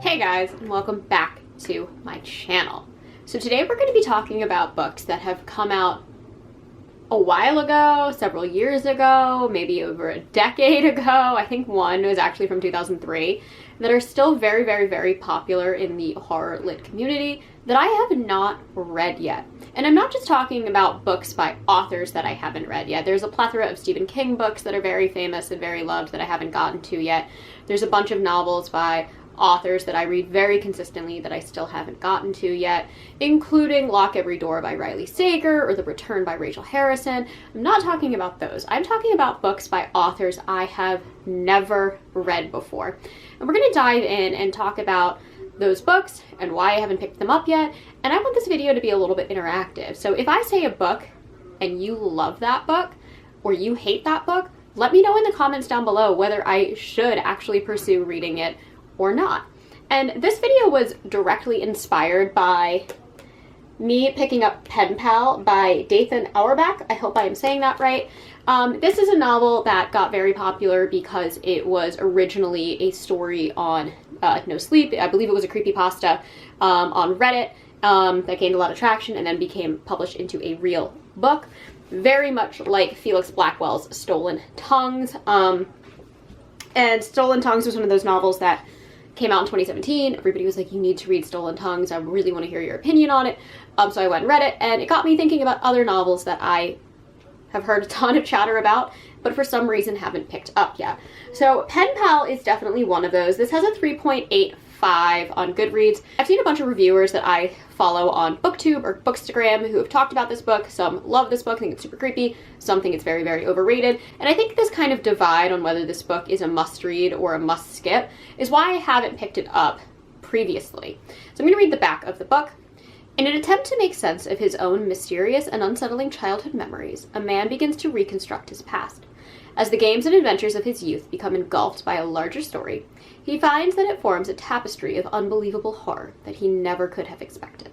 Hey guys, and welcome back to my channel. So today we're going to be talking about books that have come out a while ago, several years ago, maybe over a decade ago. I think one was actually from 2003, that are still very, very, very popular in the horror lit community that I have not read yet. And I'm not just talking about books by authors that I haven't read yet. There's a plethora of Stephen King books that are very famous and very loved that I haven't gotten to yet. There's a bunch of novels by authors that I read very consistently that I still haven't gotten to yet, including Lock Every Door by Riley Sager or The Return by Rachel Harrison. I'm not talking about those. I'm talking about books by authors I have never read before. And we're going to dive in and talk about those books and why I haven't picked them up yet. And I want this video to be a little bit interactive. So if I say a book and you love that book or you hate that book, let me know in the comments down below whether I should actually pursue reading it or not. And this video was directly inspired by me picking up Pen Pal by Dathan Auerbach. I hope I am saying that right. This is a novel that got very popular because it was originally a story on No Sleep. I believe it was a creepypasta on Reddit that gained a lot of traction and then became published into a real book. Very much like Felix Blackwell's Stolen Tongues. And Stolen Tongues was one of those novels that came out in 2017. Everybody was like, you need to read Stolen Tongues. I really want to hear your opinion on it. So I went and read it, and it got me thinking about other novels that I have heard a ton of chatter about, but for some reason haven't picked up yet. So Pen Pal is definitely one of those. This has a 3.85 on Goodreads. I've seen a bunch of reviewers that I follow on BookTube or Bookstagram who have talked about this book. Some love this book, think it's super creepy. Some think it's very, very overrated. And I think this kind of divide on whether this book is a must-read or a must-skip is why I haven't picked it up previously. So I'm going to read the back of the book. In an attempt to make sense of his own mysterious and unsettling childhood memories, a man begins to reconstruct his past. As the games and adventures of his youth become engulfed by a larger story, he finds that it forms a tapestry of unbelievable horror that he never could have expected.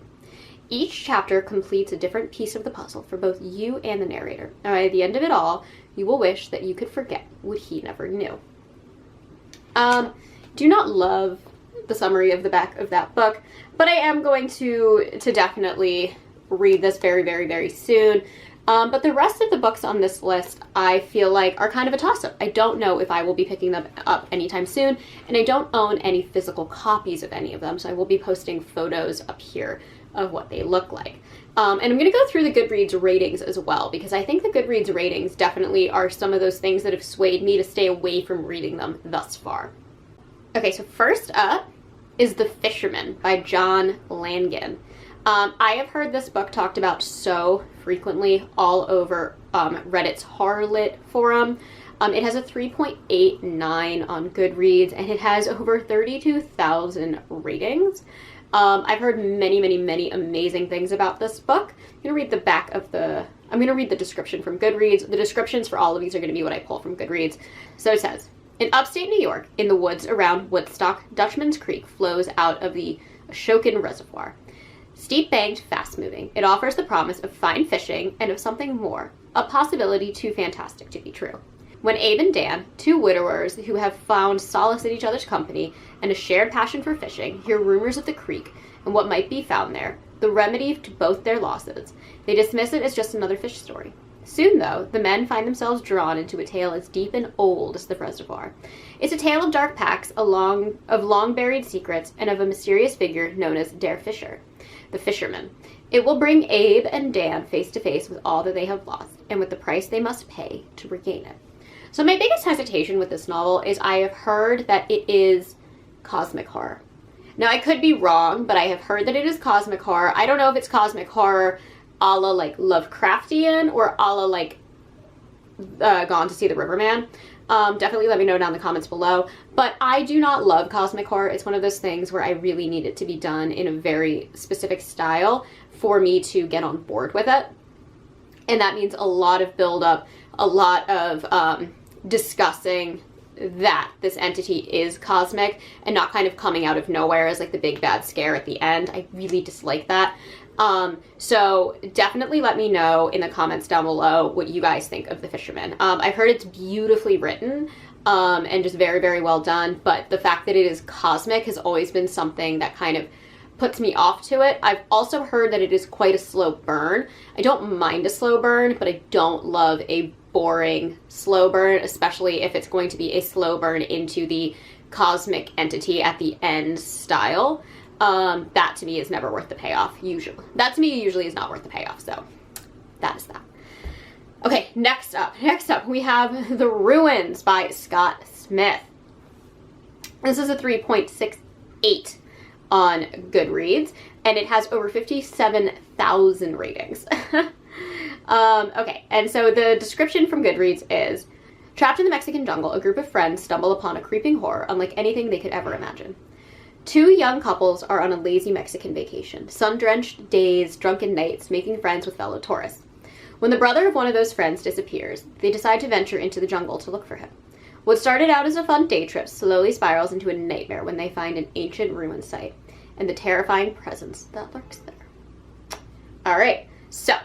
Each chapter completes a different piece of the puzzle for both you and the narrator, and by the end of it all, you will wish that you could forget what he never knew. Do not love the summary of the back of that book, but I am going to definitely read this very, very, very soon. But the rest of the books on this list, I feel like, are kind of a toss-up. I don't know if I will be picking them up anytime soon, and I don't own any physical copies of any of them, so I will be posting photos up here of what they look like. And I'm going to go through the Goodreads ratings as well, because I think the Goodreads ratings definitely are some of those things that have swayed me to stay away from reading them thus far. Okay, so first up is The Fisherman by John Langan. I have heard this book talked about so frequently all over Reddit's horror lit forum. It has a 3.89 on Goodreads, and it has over 32,000 ratings. I've heard many, many, many amazing things about this book. I'm going to read the description from Goodreads. The descriptions for all of these are going to be what I pull from Goodreads. So it says, in upstate New York, in the woods around Woodstock, Dutchman's Creek flows out of the Ashokan Reservoir. Steep-banked, fast-moving, it offers the promise of fine fishing and of something more, a possibility too fantastic to be true. When Abe and Dan, two widowers who have found solace in each other's company and a shared passion for fishing, hear rumors of the creek and what might be found there, the remedy to both their losses, they dismiss it as just another fish story. Soon, though, the men find themselves drawn into a tale as deep and old as the reservoir. It's a tale of dark pacts, of long-buried secrets, and of a mysterious figure known as Der Fischer, the fisherman. It will bring Abe and Dan face to face with all that they have lost, and with the price they must pay to regain it. So my biggest hesitation with this novel is I have heard that it is cosmic horror. Now, I could be wrong, but I have heard that it is cosmic horror. I don't know if it's cosmic horror a la like Lovecraftian or a la like Gone to See the Riverman. Definitely let me know down in the comments below. But I do not love cosmic horror. It's one of those things where I really need it to be done in a very specific style for me to get on board with it. And that means a lot of build-up, a lot of discussing that this entity is cosmic and not kind of coming out of nowhere as like the big bad scare at the end. I really dislike that. So definitely let me know in the comments down below what you guys think of The Fisherman. I've heard it's beautifully written, and just very, very well done, but the fact that it is cosmic has always been something that kind of puts me off to it. I've also heard that it is quite a slow burn. I don't mind a slow burn, but I don't love a boring slow burn, especially if it's going to be a slow burn into the cosmic entity at the end style. That to me is never worth the payoff, usually. That to me usually is not worth the payoff, so that is that. Okay, next up we have The Ruins by Scott Smith. This is a 3.68 on Goodreads, and it has over 57,000 ratings. Okay, and so the description from Goodreads is, trapped in the Mexican jungle, a group of friends stumble upon a creeping horror unlike anything they could ever imagine. Two young couples are on a lazy Mexican vacation, sun-drenched days, drunken nights, making friends with fellow tourists. When the brother of one of those friends disappears, they decide to venture into the jungle to look for him. What started out as a fun day trip slowly spirals into a nightmare when they find an ancient ruin site and the terrifying presence that lurks there. Alright, so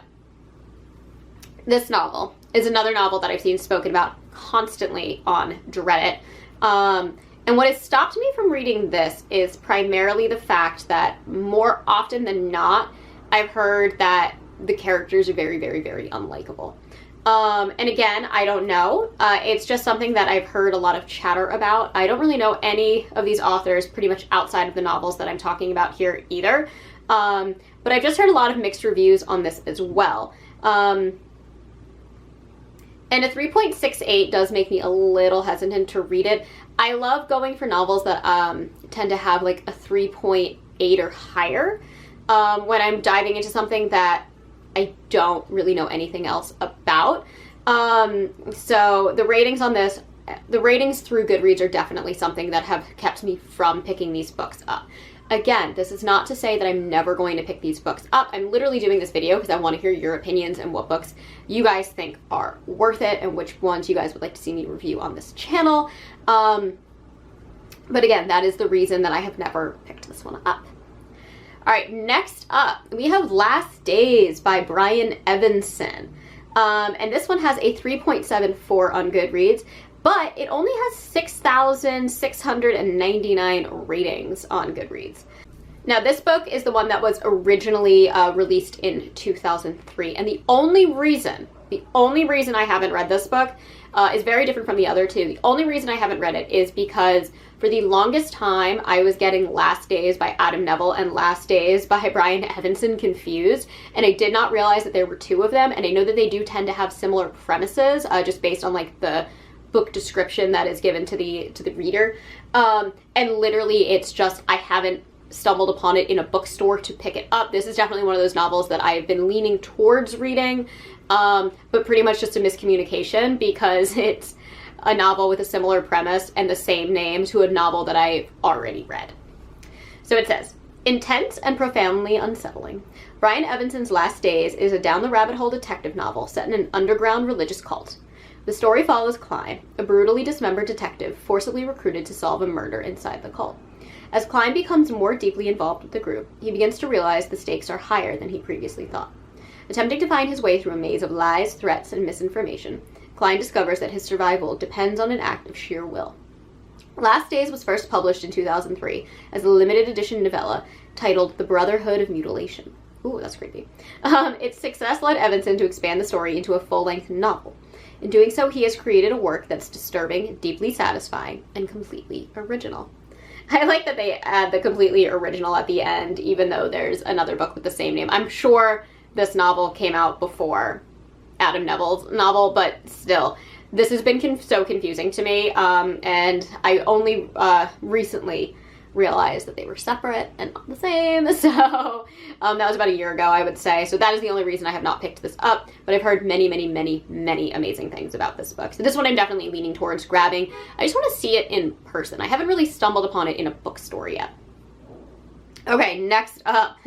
this novel is another novel that I've seen spoken about constantly on Reddit. And what has stopped me from reading this is primarily the fact that more often than not, I've heard that the characters are very, very, very unlikable. And again, I don't know. It's just something that I've heard a lot of chatter about. I don't really know any of these authors pretty much outside of the novels that I'm talking about here either. But I've just heard a lot of mixed reviews on this as well. And a 3.68 does make me a little hesitant to read it. I love going for novels that tend to have like a 3.8 or higher when I'm diving into something that I don't really know anything else about. So the ratings on this, the ratings through Goodreads are definitely something that have kept me from picking these books up. Again, this is not to say that I'm never going to pick these books up. I'm literally doing this video because I want to hear your opinions and what books you guys think are worth it and which ones you guys would like to see me review on this channel. But again, that is the reason that I have never picked this one up. All right, next up, we have Last Days by Brian Evanson. And this one has a 3.74 on Goodreads, but it only has 6,699 ratings on Goodreads. Now, this book is the one that was originally released in 2003, and the only reason I haven't read this book is very different from the other two. The only reason I haven't read it is because for the longest time, I was getting Last Days by Adam Neville and Last Days by Brian Evanson confused, and I did not realize that there were two of them, and I know that they do tend to have similar premises, just based on like the book description that is given to the reader. And literally, it's just, I haven't stumbled upon it in a bookstore to pick it up. This is definitely one of those novels that I've been leaning towards reading, but pretty much just a miscommunication because it's a novel with a similar premise and the same name to a novel that I've already read. So it says, intense and profoundly unsettling. Brian Evanson's Last Days is a down-the-rabbit-hole detective novel set in an underground religious cult. The story follows Klein, a brutally dismembered detective forcibly recruited to solve a murder inside the cult. As Klein becomes more deeply involved with the group, he begins to realize the stakes are higher than he previously thought. Attempting to find his way through a maze of lies, threats, and misinformation, Klein discovers that his survival depends on an act of sheer will. Last Days was first published in 2003 as a limited edition novella titled The Brotherhood of Mutilation. Ooh, that's creepy. Its success led Evanson to expand the story into a full-length novel. In doing so, he has created a work that's disturbing, deeply satisfying, and completely original. I like that they add the completely original at the end, even though there's another book with the same name. I'm sure this novel came out before Adam Neville's novel, but still, this has been so confusing to me, and I only recently realized that they were separate and not the same, so that was about a year ago, I would say. So that is the only reason I have not picked this up, but I've heard many, many, many, many amazing things about this book. So this one I'm definitely leaning towards grabbing. I just want to see it in person. I haven't really stumbled upon it in a bookstore yet. Okay, next up,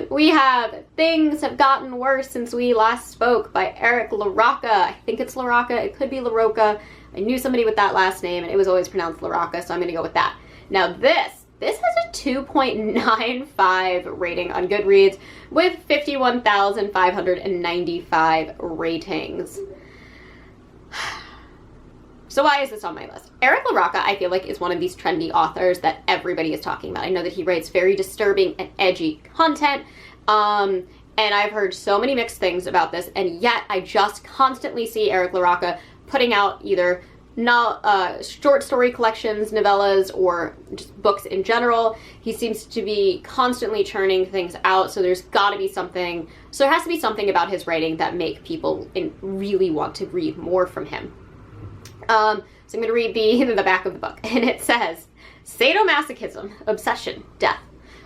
we have Things Have Gotten Worse Since We Last Spoke by Eric LaRocca. I think it's LaRocca. It could be LaRocca. I knew somebody with that last name, and it was always pronounced LaRocca, so I'm going to go with that. Now this has a 2.95 rating on Goodreads with 51,595 ratings. So why is this on my list? Eric LaRocca, I feel like, is one of these trendy authors that everybody is talking about. I know that he writes very disturbing and edgy content, and I've heard so many mixed things about this, and yet I just constantly see Eric LaRocca putting out either short story collections, novellas, or just books in general. He seems to be constantly churning things out, so there's got to be something. So there has to be something about his writing that make people really want to read more from him. So I'm going to read the back of the book, and it says, sadomasochism, obsession, death.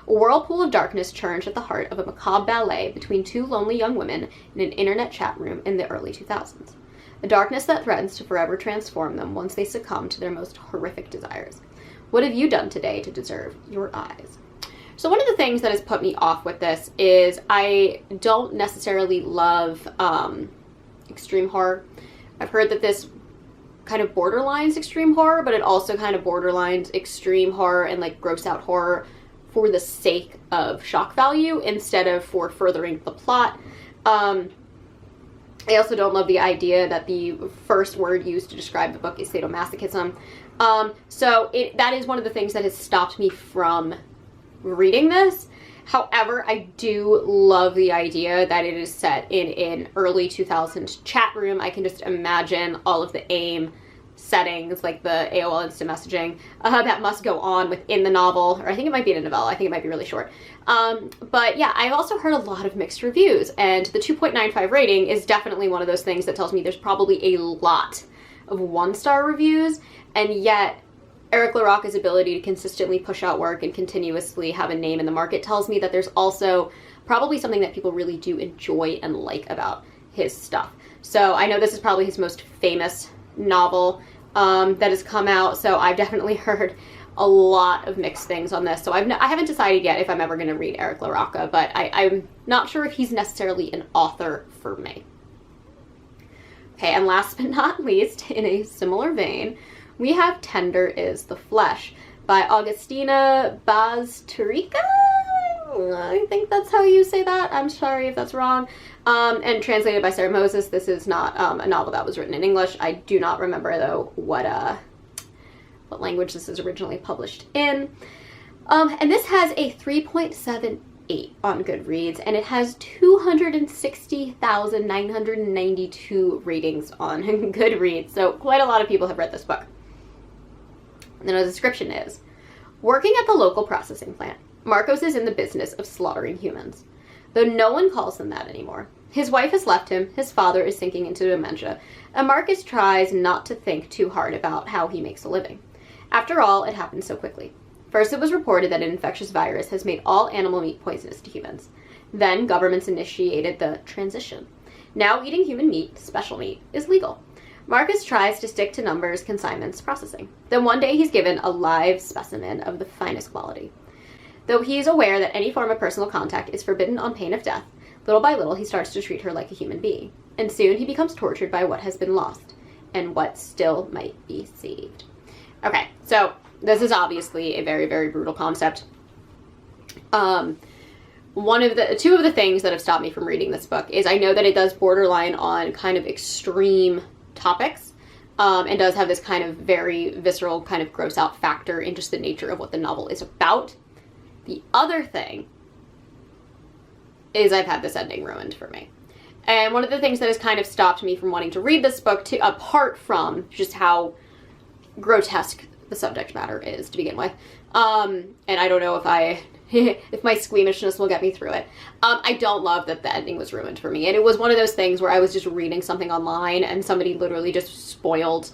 A whirlpool of darkness churns at the heart of a macabre ballet between two lonely young women in an internet chat room in the early 2000s. A darkness that threatens to forever transform them once they succumb to their most horrific desires. What have you done today to deserve your eyes? So one of the things that has put me off with this is I don't necessarily love extreme horror. I've heard that this kind of borderlines extreme horror, but it also kind of borderlines extreme horror and like gross out horror for the sake of shock value instead of for furthering the plot. I also don't love the idea that the first word used to describe the book is sadomasochism. So that is one of the things that has stopped me from reading this. However, I do love the idea that it is set in an early 2000s chat room. I can just imagine all of the AIM settings, like the AOL instant messaging, that must go on within the novel, or I think it might be in a novella. I think it might be really short. But yeah, I've also heard a lot of mixed reviews, and the 2.95 rating is definitely one of those things that tells me there's probably a lot of one-star reviews, and yet Eric LaRocca's ability to consistently push out work and continuously have a name in the market tells me that there's also probably something that people really do enjoy and like about his stuff. So I know this is probably his most famous novel that has come out, so I've definitely heard a lot of mixed things on this. So I haven't decided yet if I'm ever going to read Eric LaRocca, but I'm not sure if he's necessarily an author for me. Okay, and last but not least, in a similar vein, we have Tender is the Flesh by Augustina Bazterrica. I think that's how you say that. I'm sorry if that's wrong. And translated by Sarah Moses. This is not a novel that was written in English. I do not remember, though, what language this is originally published in. And this has a 3.78 on Goodreads, and it has 260,992 ratings on Goodreads. So quite a lot of people have read this book. And then the description is, working at the local processing plant, Marcos is in the business of slaughtering humans. Though no one calls him that anymore. His wife has left him, his father is sinking into dementia, and Marcos tries not to think too hard about how he makes a living. After all, it happened so quickly. First, it was reported that an infectious virus has made all animal meat poisonous to humans. Then, governments initiated the transition. Now, eating human meat, special meat, is legal. Marcus tries to stick to numbers, consignments, processing. Then one day he's given a live specimen of the finest quality. Though he is aware that any form of personal contact is forbidden on pain of death, little by little he starts to treat her like a human being. And soon he becomes tortured by what has been lost, and what still might be saved. Okay, so this is obviously a very, very brutal concept. Two of the things that have stopped me from reading this book is I know that it does borderline on kind of extreme topics, and does have this kind of very visceral, kind of gross out factor in just the nature of what the novel is about. The other thing is I've had this ending ruined for me. And one of the things that has kind of stopped me from wanting to read this book, apart from just how grotesque the subject matter is to begin with, and I don't know if if my squeamishness will get me through it. I don't love that the ending was ruined for me. And it was one of those things where I was just reading something online and somebody literally just spoiled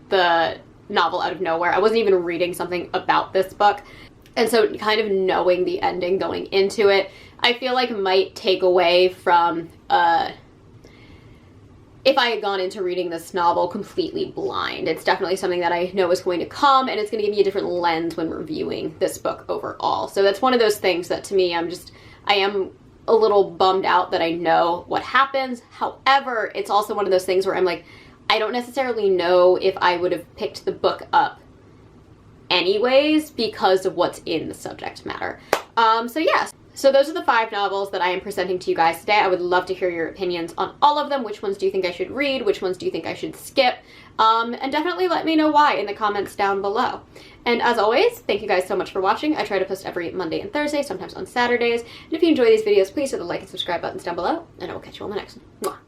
the novel out of nowhere. I wasn't even reading something about this book. And so kind of knowing the ending going into it, I feel like might take away from if I had gone into reading this novel completely blind. It's definitely something that I know is going to come, and it's going to give me a different lens when reviewing this book overall. So that's one of those things that to me, I am a little bummed out that I know what happens. However, it's also one of those things where I'm like, I don't necessarily know if I would have picked the book up anyways because of what's in the subject matter. So yes. So those are the 5 novels that I am presenting to you guys today. I would love to hear your opinions on all of them. Which ones do you think I should read? Which ones do you think I should skip? And definitely let me know why in the comments down below. And as always, thank you guys so much for watching. I try to post every Monday and Thursday, sometimes on Saturdays. And if you enjoy these videos, please hit the like and subscribe buttons down below, and I will catch you on the next one. Mwah.